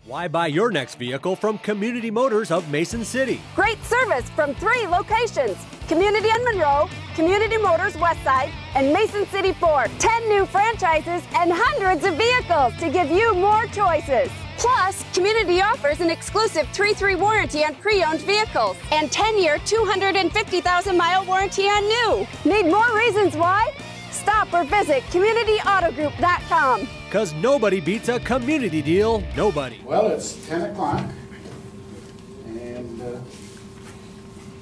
Why buy your next vehicle from Community Motors of Mason City? Great service from 3 locations: Community in Monroe, Community Motors Westside, and Mason City Ford. 10 new franchises and hundreds of vehicles to give you more choices. Plus, Community offers an exclusive 3-3 warranty on pre-owned vehicles and 10-year, 250,000-mile warranty on new. Need more reasons why? Stop or visit CommunityAutoGroup.com. Because nobody beats a community deal, nobody. Well, it's 10 o'clock, and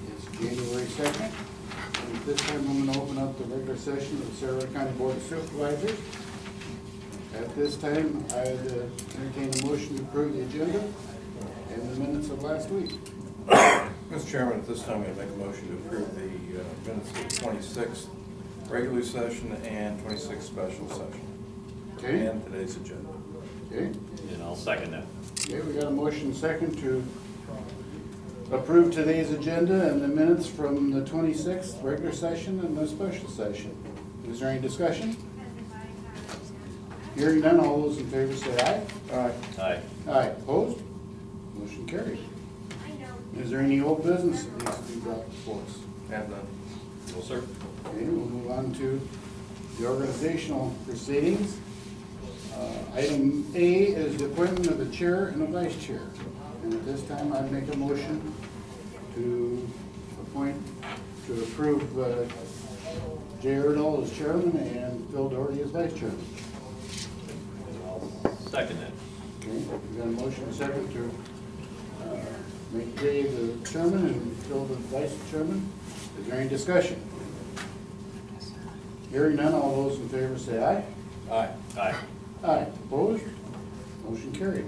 it's January 2nd. And at this time, I'm going to open up the regular session of the Cerro Gordo County Board of Supervisors. At this time, I'd entertain a motion to approve the agenda and the minutes of last week. Mr. Chairman, at this time, I make a motion to approve the minutes of the 26th regular session and 26th special session. Okay. And today's agenda. Okay. And I'll second that. Okay, we got a motion second to approve today's agenda and the minutes from the 26th regular session and the special session. Is there any discussion? Hearing none, all those in favor say aye. Aye. Aye. Aye. Opposed? Motion carried. Is there any old business that needs to be brought before us? Have none. No, sir. Okay, we'll move on to the organizational proceedings. Item A is the appointment of the chair and a vice chair. And at this time, I'd make a motion to approve Jay Erdl as chairman and Phil Doherty as vice chairman. I'll second that. Okay, we got a motion and a second to make Jay the chairman and Phil the vice chairman. Is there any discussion? Hearing none, all those in favor say aye. Aye. Aye. Aye. Opposed? Motion carried.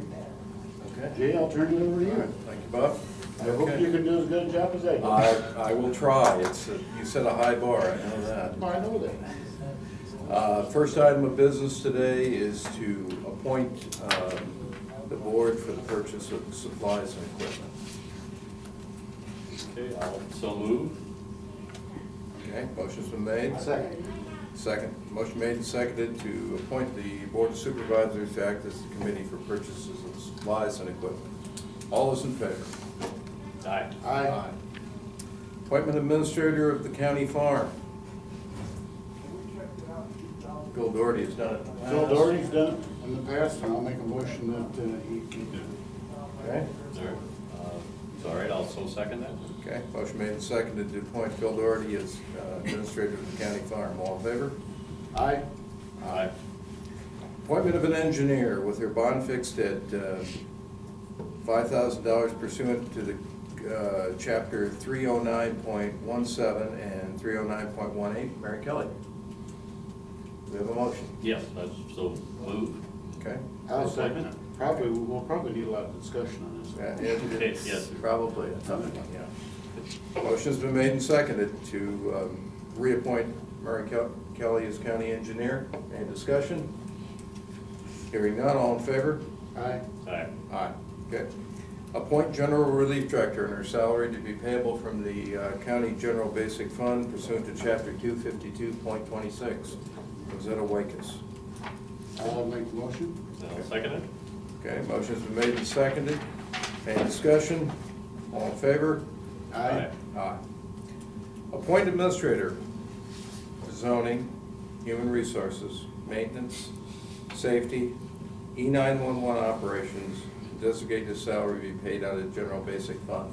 Okay. Jay, I'll turn it over to you. Thank you, Bob. I hope you can do as good a job as I do. I will try. You set a high bar, I know that. I know that. First item of business today is to appoint the board for the purchase of supplies and equipment. Okay, I'll so move. Okay, motion's been made. Second. Second. Motion made and seconded to appoint the Board of Supervisors to act as the committee for purchases of supplies and equipment. All those in favor? Aye. Aye. Appointment administrator of the county farm. Bill Doherty has done it. Phil Doherty's done it in the past, and I'll make a motion that he can do it. Okay. Sir. It's all right, I'll so second that. Okay. Motion made and seconded to appoint Phil Doherty as administrator of the county farm. All in favor? Aye. Aye. Appointment of an engineer with her bond fixed at $5,000 pursuant to the chapter 309.17 and 309.18. Mary Kelly. We have a motion. Yes, that's so move. Okay. I'll second it. We'll probably need a lot of discussion on this. It's Yes. probably a tough one, yeah. Motion's been made and seconded to reappoint Mary Kelly as county engineer. Any discussion? Hearing none, all in favor? Aye. Aye. Aye. Okay. Appoint general relief director and her salary to be payable from the county general basic fund pursuant to chapter 252.26. Rosetta Wakes. I'll make the motion. I'll second it. Okay, motion's been made and seconded. Any discussion? All in favor? Aye. Aye. Appoint administrator, zoning, human resources, maintenance, safety, E911 operations, designated salary be paid out of general basic fund.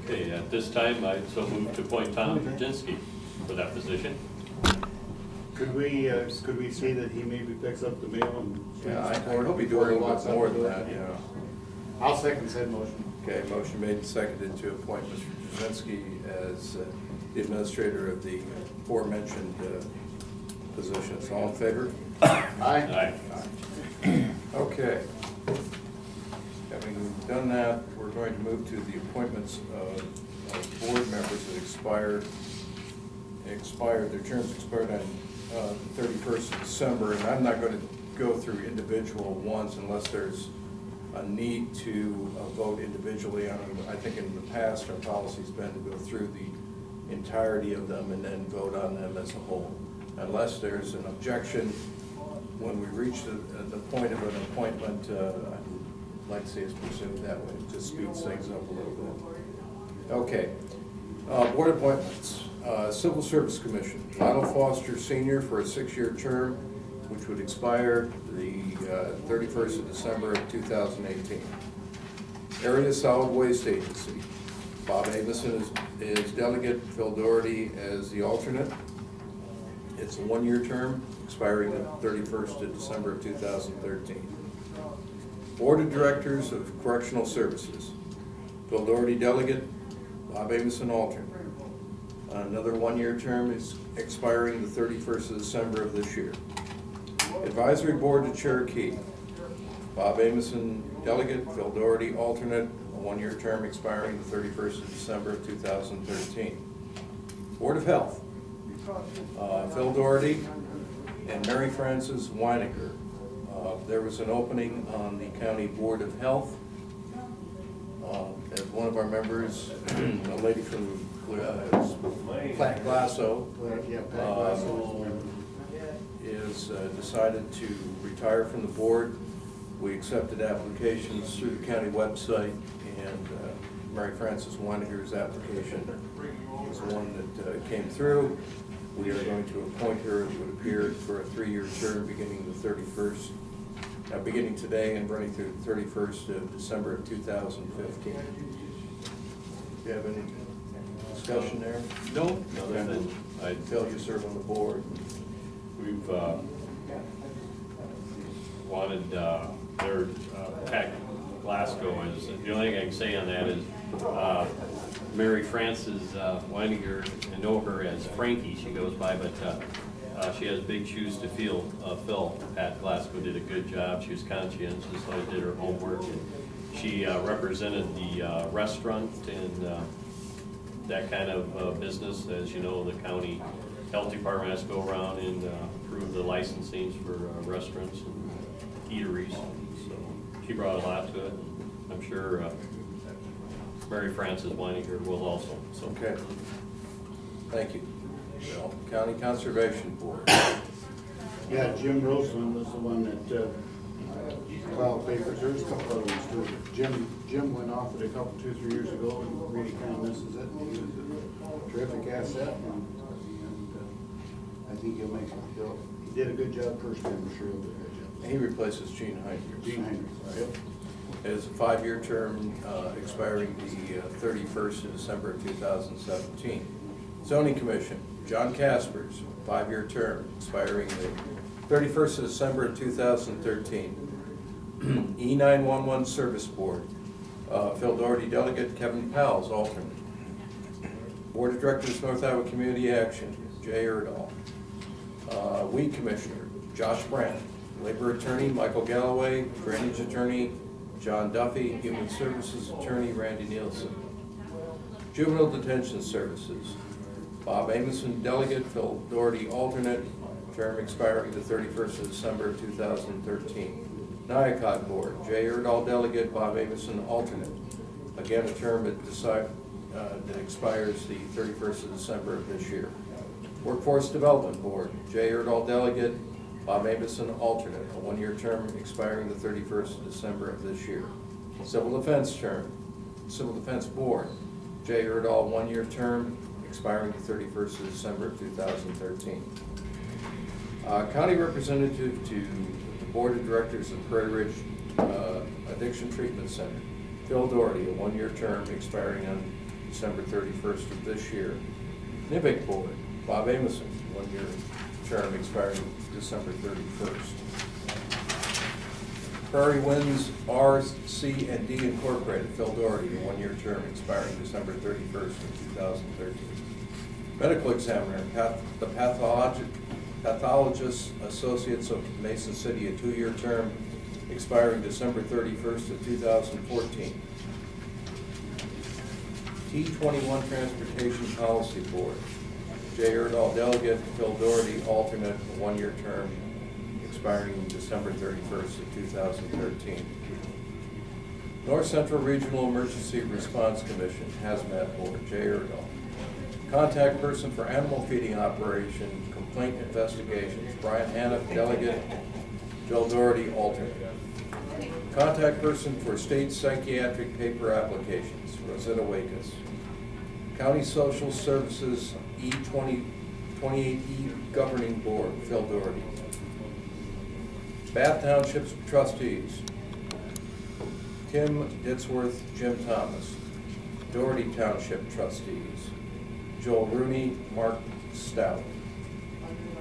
Okay, at this time, I so move to appoint Tom Brzezinski for that position. Could we see that he maybe picks up the mail and? Yeah, I hope he do a little bit more than that, yeah. I'll second said motion. Okay, motion made and seconded to appoint Mr. Brzezinski as the administrator of the aforementioned positions. All in favor? Aye. Aye. Okay. Having done that, we're going to move to the appointments of board members that expired. Their terms expired on the 31st of December, and I'm not going to go through individual ones unless there's a need to vote individually on them. I think in the past our policy's been to go through the entirety of them and then vote on them as a whole. Unless there's an objection, when we reach the point of an appointment, I'd like to see us pursue it that way. It just speeds things up a little bit. Okay. Board appointments. Civil Service Commission. Lionel Foster Sr. for a 6-year term, which would expire the 31st of December of 2018. Area Solid Waste Agency. Bob Amison is delegate, Phil Doherty as the alternate. It's a 1-year term, expiring the 31st of December of 2013. Board of Directors of Correctional Services. Phil Doherty delegate, Bob Amison alternate. Another 1-year term is expiring the 31st of December of this year. Advisory Board of Cherokee. Bob Amison delegate, Phil Doherty alternate, a 1-year term expiring the 31st of December of 2013. Board of Health. Phil Doherty and Mary Frances Weininger. There was an opening on the County Board of Health. As one of our members, a lady from Platte Glasso, is decided to retire from the board. We accepted applications through the county website, and Mary Frances Weininger's application was the one that came through. We are going to appoint her, it would appear, for a 3-year term beginning the 31st, beginning today and running through the 31st of December of 2015. Do you have any discussion there? No, other than I tell you serve on the board. we've wanted their Pat Glasgow is, the only thing I can say on that is Mary Frances Weininger, I know her as Frankie, she goes by, but she has big shoes to fill. Pat Glasgow did a good job. She was conscientious, so did her homework. And she represented the restaurant and that kind of business. As you know, the county health department has to go around and approve the licensings for restaurants and eateries. So she brought a lot to it. I'm sure Mary Frances Weininger will also. So. Okay. Thank you. Bill. County Conservation Board. Yeah, Jim Roseland was the one that filed papers. There's a couple other ones too. Jim went off it a couple, 2-3 years ago and really kind of misses it. He was a terrific asset, and I think he'll make it. He did a good job first time, I'm sure he'll do a good job. He replaces Gene Heinrich. Gene Heinrich, yep. It is a 5-year term expiring the 31st of December of 2017. Zoning Commission, John Caspers, 5-year term expiring the 31st of December of 2013. E911 Service Board, Phil Doherty delegate, Kevin Powell's alternate. Board of Directors, North Iowa Community Action, Jay Erdahl. Weed Commissioner, Josh Brandt. Labor Attorney, Michael Galloway. Drainage Attorney, John Duffy. Human Services Attorney, Randy Nielsen. Juvenile Detention Services, Bob Amison delegate, Phil Doherty alternate, term expiring the 31st of December of 2013. NIACOG Board, Jay Erdahl delegate, Bob Amison alternate. Again, a term that expires the 31st of December of this year. Workforce Development Board, Jay Erdahl delegate, Bob Amison alternate, a 1-year term expiring the 31st of December of this year. Civil Defense Board, Jay Erdahl, 1-year term expiring the 31st of December of 2013. County Representative to the Board of Directors of Prairie Ridge Addiction Treatment Center, Phil Doherty, a 1-year term expiring on December 31st of this year. NIBIC Board, Bob Amison, 1-year term expiring December 31st. Prairie Winds R.C.&D Incorporated, Phil Doherty, a 1-year term expiring December 31st of 2013. Medical Examiner, the Pathologist Associates of Mason City, a 2-year term expiring December 31st of 2014. T21 Transportation Policy Board, Jay Erdahl delegate, Phil Doherty alternate, a 1-year term expiring December 31st of 2013. North Central Regional Emergency Response Commission, Hazmat Board, Jay Erdahl. Contact person for animal feeding operation, complaint investigations, Brian Hanna, delegate, Joel Doherty, alternate. Contact person for state psychiatric paper applications, Rosetta Wakus. County Social Services E28E Governing Board, Phil Doherty. Bath Township's trustees, Tim Ditzworth, Jim Thomas. Doherty Township trustees, Joel Rooney, Mark Stout.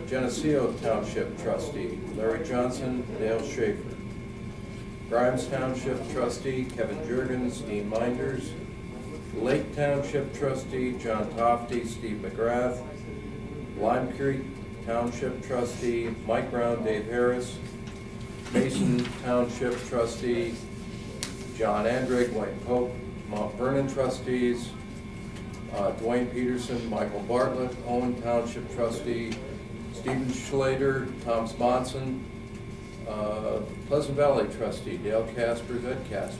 Geneseo Township trustee, Larry Johnson, Dale Schaefer. Grimes Township trustee, Kevin Jurgens, Dean Minders. Lake Township trustee, John Tofty, Steve McGrath. Lime Creek Township trustee, Mike Brown, Dave Harris. Mason Township trustee, John Andrigg, Wayne Pope. Mount Vernon trustees, Dwayne Peterson, Michael Bartlett. Owen Township trustee, Stephen Schlater, Tom Smonson. Pleasant Valley trustee, Dale Caspers, Ed Caspers.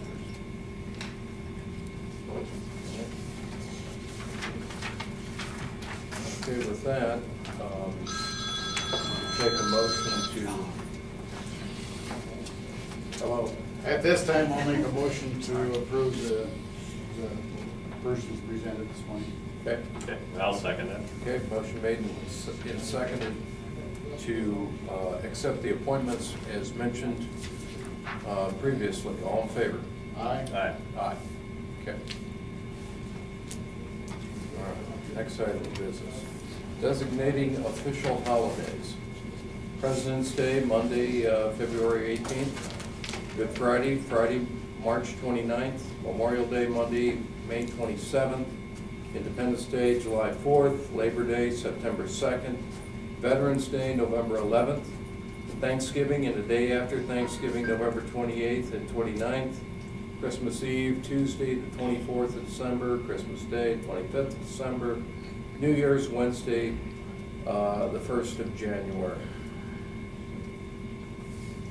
Okay, with that, take a motion to, hello. At this time, I'll make a motion to approve the persons presented this morning. Okay. Okay, I'll second that. Okay, motion made and seconded to accept the appointments as mentioned previously. All in favor? Aye. Aye. Aye. Okay. All right, next item of business. Designating official holidays. President's Day, Monday, February 18th. Good Friday, Friday, March 29th. Memorial Day, Monday, May 27th. Independence Day, July 4th. Labor Day, September 2nd. Veterans Day, November 11th. Thanksgiving and the day after Thanksgiving, November 28th and 29th. Christmas Eve, Tuesday, the 24th of December. Christmas Day, 25th of December. New Year's Wednesday, the 1st of January.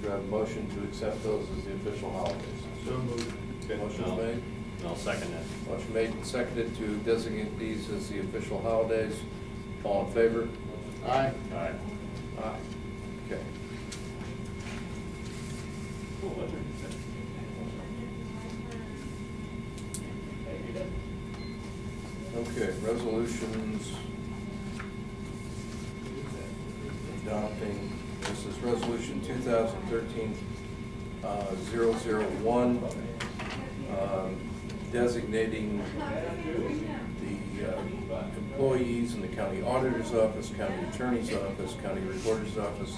Do I have a motion to accept those as the official holidays? So moved. Okay, motion's made. I'll second that. Motion made and seconded to designate these as the official holidays. All in favor? Aye. Aye. Aye. Okay. Okay, resolutions adopting, this is resolution 2013-001, designating the employees in the county auditor's office, county attorney's office, county recorder's office,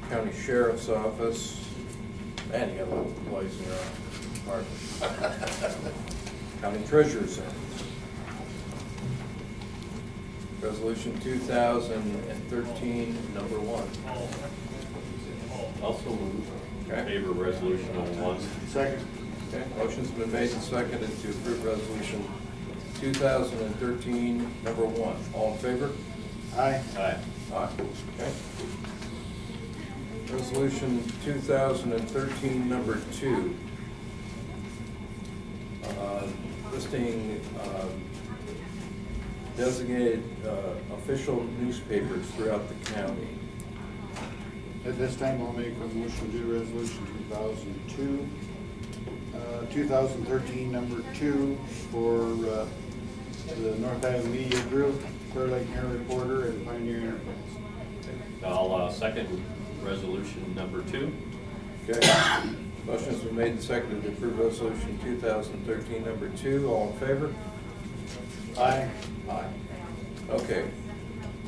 county sheriff's office. Man, you got a lot of employees in your department. County treasurer's office. Resolution 2013, number 1. Also move in Okay. favor of resolution 01. Second. Okay, motion's been made and seconded to approve resolution 2013, number 1. All in favor? Aye. Aye. Aye. Okay. Resolution 2013, number 2. Listing designated official newspapers throughout the county. At this time, I'll make a motion to do resolution 2013, number 2 for the North Island Media Group, Clear Lake Mirror Reporter, and Pioneer Enterprise. I'll second resolution number 2. Okay. Motion's been made and seconded to approve resolution 2013, number 2. All in favor? Aye. Aye. Okay.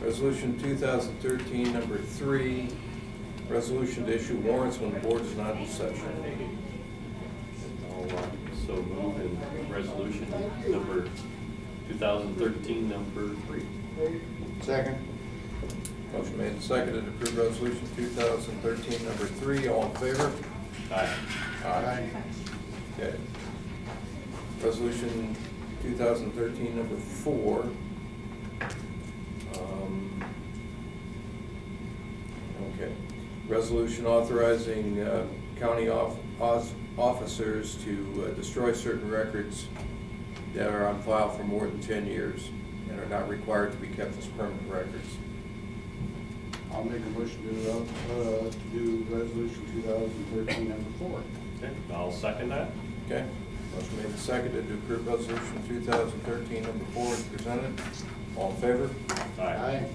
Resolution 2013, number 3. Resolution to issue warrants when the board is not in session. I'll so move in resolution number 2013, number 3. Second. Motion made and seconded to approve resolution 2013, number 3. All in favor? Aye. Aye. Okay. Resolution 2013, number 4. Okay. Resolution authorizing county officers to destroy certain records that are on file for more than 10 years and are not required to be kept as permanent records. I'll make a motion to do resolution 2013 number 4. Okay, I'll second that. Okay, motion made and seconded to approve resolution 2013 number 4 is presented. All in favor? Aye.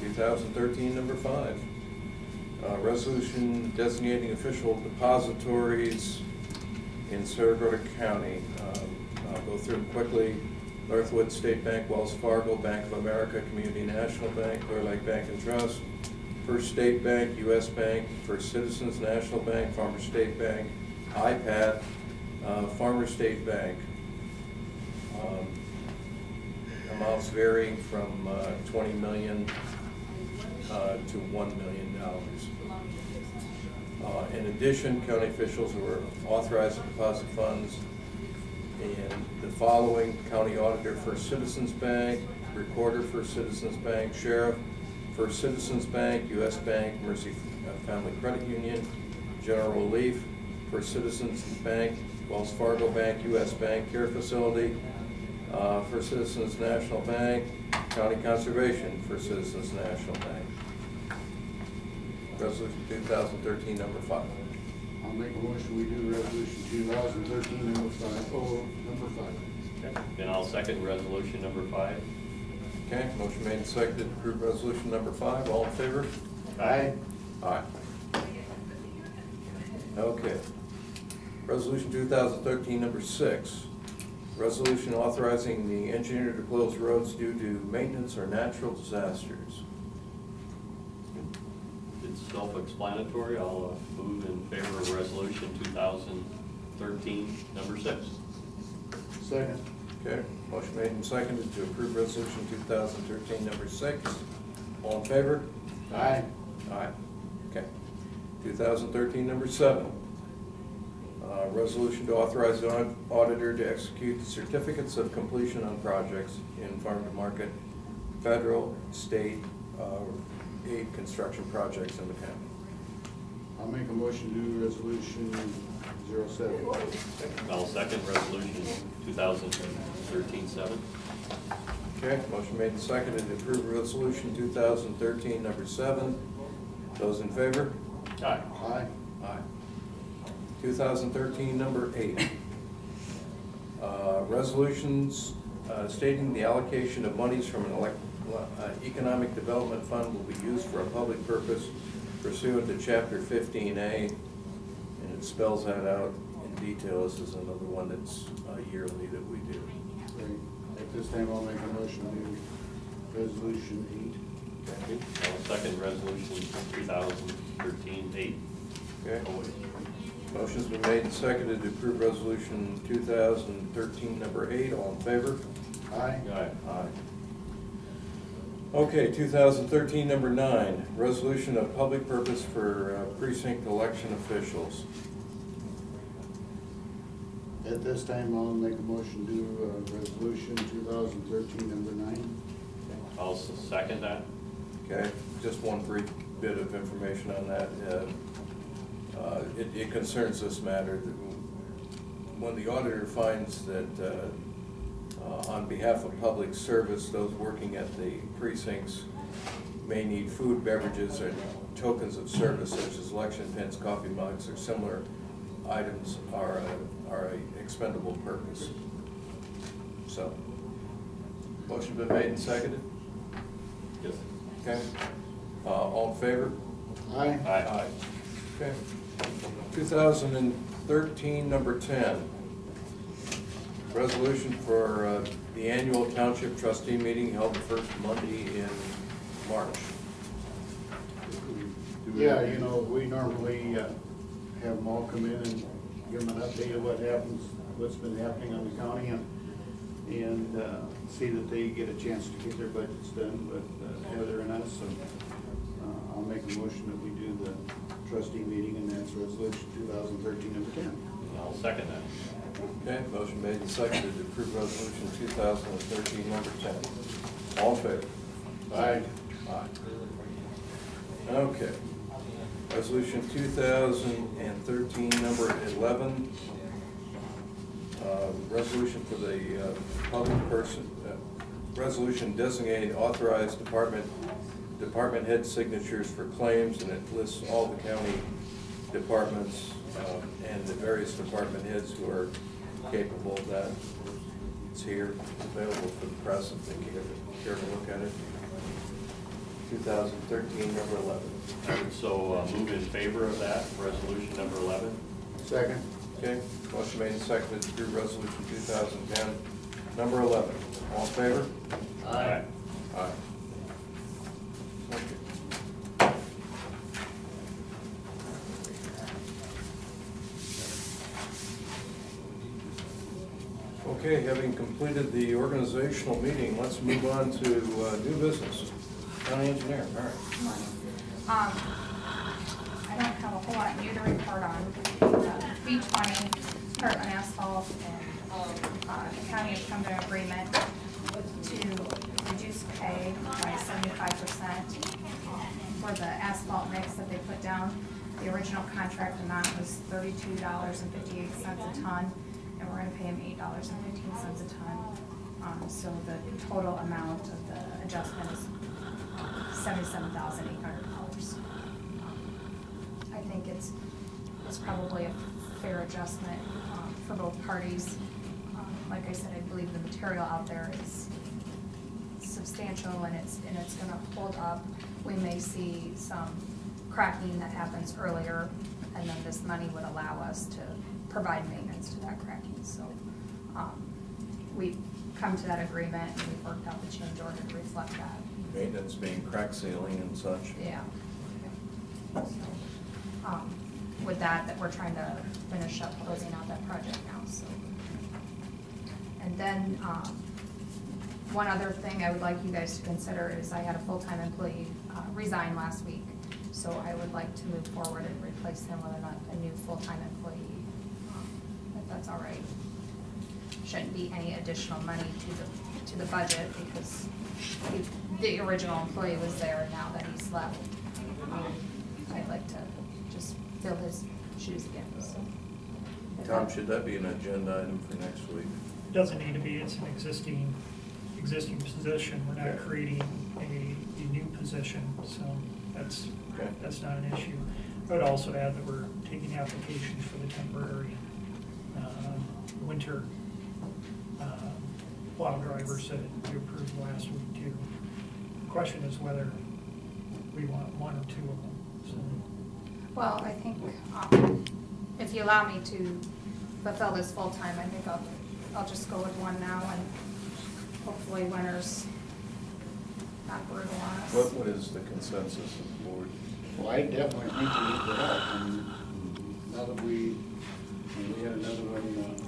2013 number 5. Resolution designating official depositories in Cerro Gordo County. I'll go through them quickly. Northwood State Bank, Wells Fargo, Bank of America, Community National Bank, Clear Lake Bank and Trust, First State Bank, U.S. Bank, First Citizens National Bank, Farmer State Bank, IPAD, Farmer State Bank. Amounts varying from $20 million to $1 million. In addition, county officials were authorized to deposit funds in the following: County Auditor, First Citizens Bank; Recorder, First Citizens Bank; Sheriff, First Citizens Bank; U.S. Bank, Mercy Family Credit Union; General Relief, First Citizens Bank; Wells Fargo Bank, U.S. Bank, Care Facility, First Citizens National Bank; County Conservation, First Citizens National Bank. Resolution 2013 number 5. I'll make a motion we do resolution 2013 number 5. Number 5. Okay, then I'll second resolution number 5. Okay, motion made and seconded to approve resolution number 5. All in favor? Aye. Aye. Okay. Resolution 2013 number 6. Resolution authorizing the engineer to close roads due to maintenance or natural disasters. It's self-explanatory. I'll move in favor of resolution 2013 number 6. Second. Okay, motion made and seconded to approve resolution 2013 number 6. All in favor? Aye. Aye. Okay. 2013 number 7. Resolution to authorize the auditor to execute certificates of completion on projects in farm to market, federal, state, aid construction projects in the county. I'll make a motion to do resolution 07. I'll second resolution 2013-7. Okay, motion made and seconded to approve resolution 2013 number 7. Those in favor? Aye. Aye. Aye. 2013 number 8. Resolutions stating the allocation of monies from an economic development fund will be used for a public purpose pursuant to Chapter 15A, and it spells that out in detail. This is another one that's yearly that we do. Great. At this time, I'll make a motion to do resolution 8. Okay, I'll second resolution 2013-8. Okay. Motion's been made and seconded to approve resolution 2013 number 8. All in favor? Aye. Aye. Aye. Okay, 2013 number 9, resolution of public purpose for precinct election officials. At this time, I'll make a motion to do resolution 2013 number 9. I'll second that. Okay, just one brief bit of information on that. It concerns this matter. When the auditor finds that on behalf of public service, those working at the precincts may need food, beverages, or tokens of service such as election pins, coffee mugs, or similar items are a expendable purpose. So, motion been made and seconded? Yes. Okay. All in favor? Aye. Aye. Okay. 2013 number 10. Resolution for the annual township trustee meeting held the first Monday in March. Yeah, you know, we normally have them all come in and give them an update of what happens, what's been happening on the county, and see that they get a chance to get their budgets done with Heather and us. So I'll make a motion that we do the trustee meeting, and that's resolution 2013 number 10. I'll second that. Okay, motion made and seconded to approve resolution 2013 number 10. All in favor? Aye. Aye. Okay. Resolution 2013 number 11. Resolution for the public resolution designating authorized department head signatures for claims, and it lists all the county departments and the various department heads who are capable of that. It's here, it's available for the press if they care to look at it. 2013, number 11. So move in favor of that, resolution number 11. Second. Okay, motion made and seconded to approve resolution 2010, number 11. All in favor? Aye. Aye. Thank you. Okay, having completed the organizational meeting, let's move on to new business. County engineer, all right. Good morning. I don't have a whole lot new to report on. B20, Heartland Asphalt, and the county has come to an agreement to reduce pay by 75% for the asphalt mix that they put down. The original contract amount was $32.58 a ton, and we're going to pay them $8.15 a ton. So the total amount of the adjustment is $77,800. I think it's probably a fair adjustment for both parties. Like I said, I believe the material out there is substantial, and it's going to hold up. We may see some cracking that happens earlier, and then this money would allow us to provide maintenance to that cracking. So we've come to that agreement, and we've worked out the change order to reflect that. Maintenance being crack sealing and such. Yeah. So, with that we're trying to finish up closing out that project now. So, and then one other thing I would like you guys to consider is I had a full-time employee resign last week, so I would like to move forward and replace him with a new full-time employee, if that's all right. Shouldn't be any additional money to the budget because the original employee was there, and now that he's left, I'd like to just fill his shoes again. So, Tom, should that be an agenda item for next week? It doesn't need to be. It's an existing position. We're not creating a new position, so that's not an issue. I would also add that we're taking applications for the temporary winter plow drivers that you approved last week too. The question is whether we want one or two of them. So. well, I think if you allow me to fulfill this full time, I think I'll just go with one now, and hopefully winter's not brutal on us. What is the consensus of the board? Well, I definitely think we need the help, and now that we had another one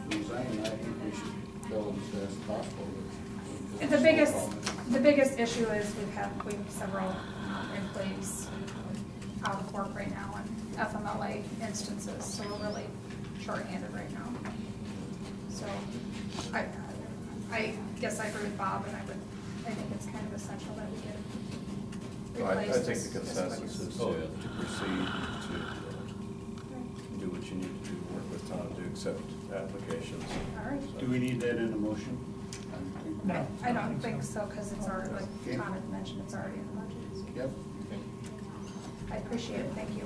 resign, I think we should fill it as fast as possible. The biggest issue is we have several employees out of work right now in FMLA instances, so we're really short-handed right now. So I guess I agree with Bob, and I think it's kind of essential that we get it replaced. I think the consensus is to proceed to do what you need to do, work with Tom to accept applications. All right. Do we need that in a motion? No, I don't think so, because it's already, like Tom had mentioned, it's already in the budget. So. Yep. I appreciate it, thank you.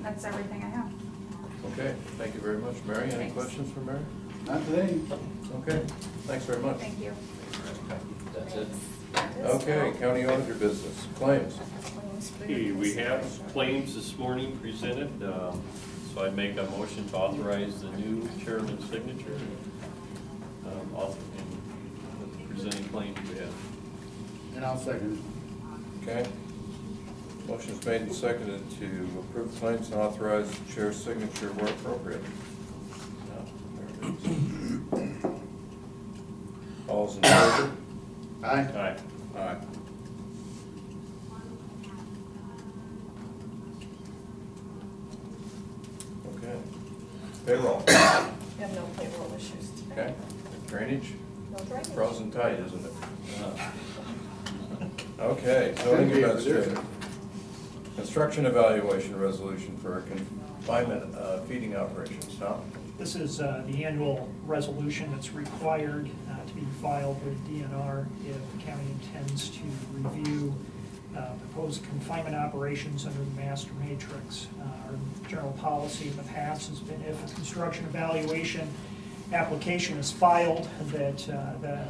That's everything I have. Okay, thank you very much. Mary, any Thanks. questions for Mary? Not today. Okay, thanks very much. Thank you. That's it. Okay, county auditor business, claims. Okay, we have claims this morning presented, so I'd make a motion to authorize the new chairman's signature and presenting claims we have. And I'll second. Okay. Motion's made and seconded to approve claims and authorize the chair's signature where appropriate. There it is. All's in favor? Aye. Aye. Aye. Okay. Payroll. We have no payroll issues today. Okay. Drainage? No drainage. Frozen tight, isn't it? Okay, zoning administrator. Construction evaluation resolution for confinement feeding operations. Tom? This is the annual resolution that's required to be filed with DNR if the county intends to review proposed confinement operations under the master matrix. Our general policy in the past has been if a construction evaluation application is filed, that the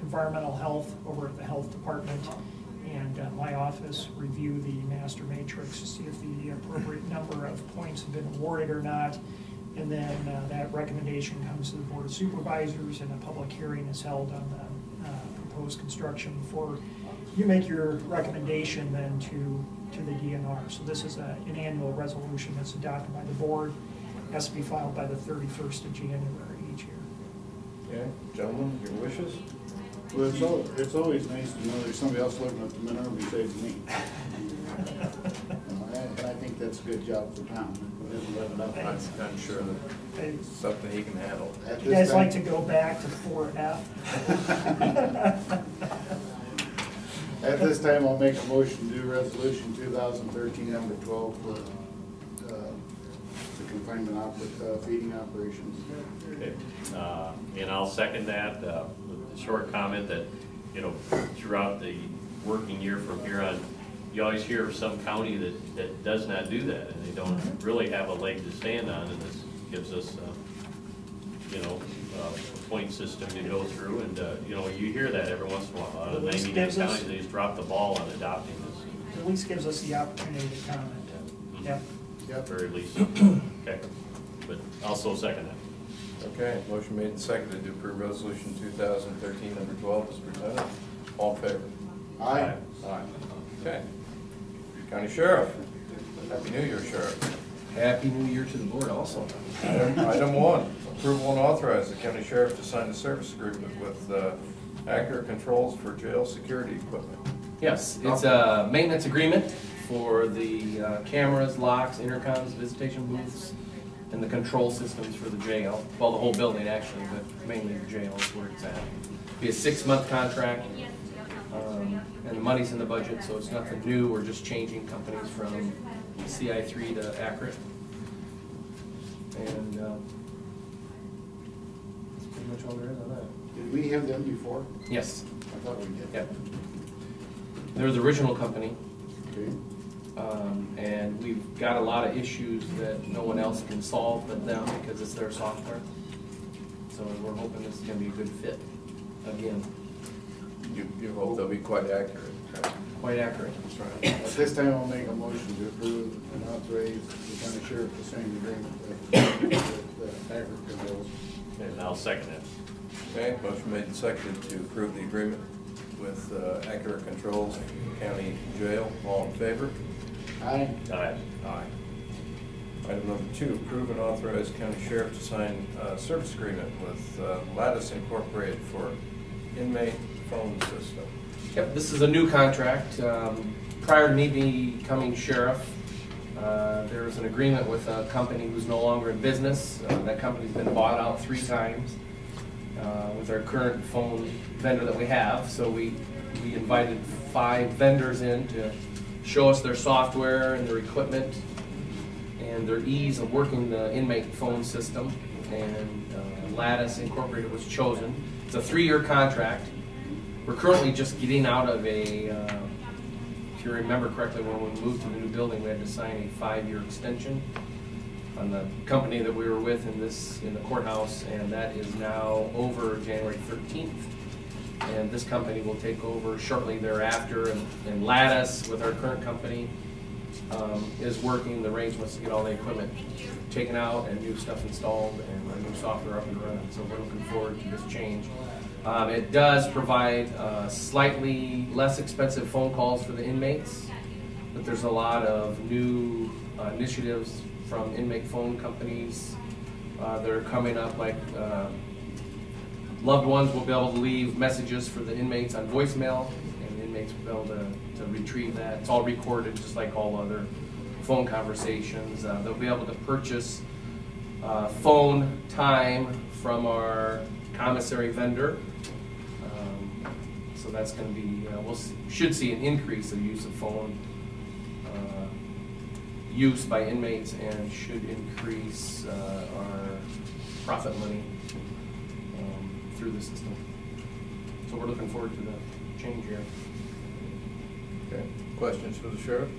environmental health over at the health department and my office review the master matrix to see if the appropriate number of points have been awarded or not. And then that recommendation comes to the Board of Supervisors, and a public hearing is held on the proposed construction before you make your recommendation then to the DNR. So this is an annual resolution that's adopted by the board. It has to be filed by the 31st of January each year. Okay, gentlemen, your wishes? Well, it's always nice to know there's somebody else living at the manure besides me. And I think that's a good job for Tom. I'm sure that it's something he can handle. You guys like to go back to 4F? At this time, I'll make a motion to do resolution 2013 number 12 for the confinement feeding operations. Okay. And I'll second that with a short comment that, you know, throughout the working year from here on, you always hear of some county that does not do that, and they don't really have a leg to stand on, and this gives us, you know, a point system to go through, and, you know, you hear that every once in a while. Out of 99 counties, they just drop the ball on adopting this. At least gives us the opportunity to comment. Yep. At very least. Okay. But also second that. Okay, motion made and seconded to approve resolution 2013 number 12 is presented. All in favor? Aye. Aye. Okay. County Sheriff. Happy New Year, Sheriff. Happy New Year to the board also. Item 1, approval and authorize the county sheriff to sign a service agreement with Accurate Controls for jail security equipment. Yes, it's a maintenance agreement for the cameras, locks, intercoms, visitation booths, and the control systems for the jail. Well, the whole building actually, but mainly the jail is where it's at. It'll be a 6-month contract, and the money's in the budget, so it's nothing new. We're just changing companies from CI3 to Accurate. And that's pretty much all there is on that. Did we have them before? Yes. I thought we did. Yep. They're the original company. Okay. And we've got a lot of issues that no one else can solve but them because it's their software. So we're hoping this is going to be a good fit again. You hope they'll be quite accurate. Quite accurate. That's right. At this time, I'll make a motion to approve and authorize the county sheriff to sign the agreement with Accurate Controls. And I'll second it. Okay, motion made and seconded to approve the agreement with Accurate Controls County Jail. All in favor? Aye. Aye. Aye. Item number 2, approve and authorize county sheriff to sign a service agreement with Lattice Incorporated for inmate phone system. Yep, this is a new contract. Prior to me becoming sheriff, there was an agreement with a company who's no longer in business. That company's been bought out 3 times with our current phone vendor that we have. So we invited 5 vendors in to show us their software and their equipment and their ease of working the inmate phone system. And Lattice Incorporated was chosen. It's a 3-year contract. We're currently just getting out of a, if you remember correctly, when we moved to the new building, we had to sign a 5-year extension on the company that we were with in the courthouse, and that is now over January 13th. And this company will take over shortly thereafter, and Lattice, with our current company, is working the arrangements to get all the equipment taken out and new stuff installed and our new software up and running. So we're looking forward to this change. It does provide slightly less expensive phone calls for the inmates, but there's a lot of new initiatives from inmate phone companies that are coming up, like loved ones will be able to leave messages for the inmates on voicemail, and inmates will be able to retrieve that. It's all recorded just like all other phone conversations. They'll be able to purchase phone time from our commissary vendor. So that's going to be, should see an increase in use of phone use by inmates and should increase our profit money through the system. So we're looking forward to the change here. Okay, questions for the sheriff?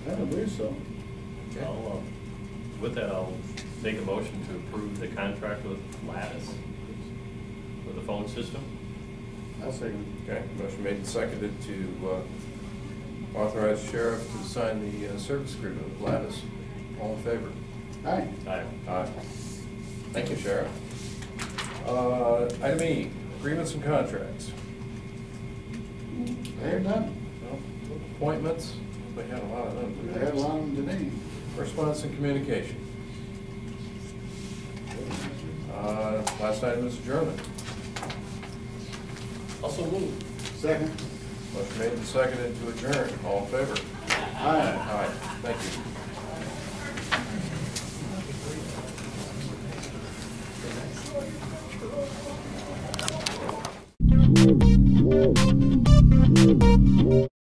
I don't believe so. Okay. With that, I'll make a motion to approve the contract with Lattice for the phone system. I'll second. Okay, motion made and seconded to authorize the sheriff to sign the service agreement with Lattice. All in favor? Aye. Aye. Aye. Thank you, Sheriff. Item E, agreements and contracts. They're done. Well, appointments, we had a lot of them. We had a lot of them today. Correspondence and communication. Last item is adjournment. Also move. Second. Motion made and seconded to adjourn. All in favor? Aye. Aye. Thank you.